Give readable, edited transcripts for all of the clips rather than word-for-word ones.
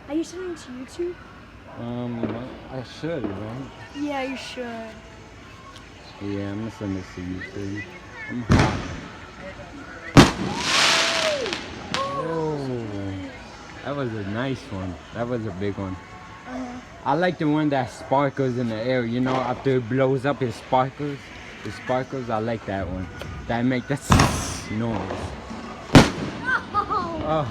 Are you sending to YouTube? I should, right? Yeah, you should. Yeah, I'm gonna send this to YouTube. I'm hot. Oh, that was a nice one. That was a big one. I like the one that sparkles in the air. You know, after it blows up, it sparkles. It sparkles. I like that one. That make that noise. Oh,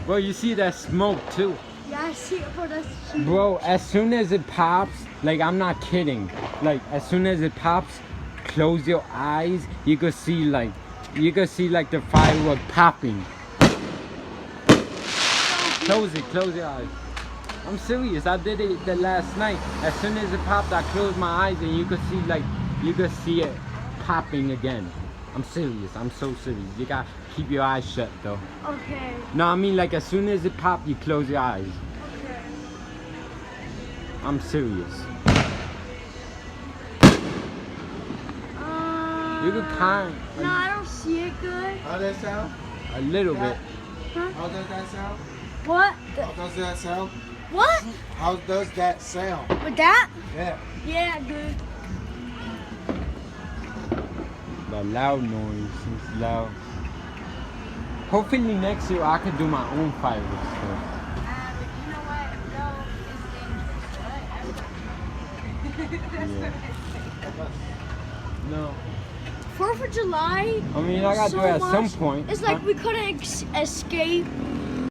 bro, you see that smoke too, Yeah, I see it, but that's huge. bro. As soon as it pops, like I'm not kidding. Like as soon as it pops, close your eyes. You can see like the firework popping. Close your eyes. I'm serious. I did it the last night. As soon as it popped, I closed my eyes and you could see it popping again. I'm serious. I'm so serious. You gotta keep your eyes shut though. Okay. No, I mean like as soon as it popped, you close your eyes. Okay. I'm serious. You could kind No, I don't see it good. How does that sound? a little bit. How does that sound? What? How does that sound? What? How does that sound? With that? Yeah. Yeah, good. The loud noise is loud. Hopefully next year I could do my own fireworks though. But you know what? No, it's dangerous. Yeah. No. 4th of July. I mean I gotta so do it at some much- point. It's like huh? we couldn't escape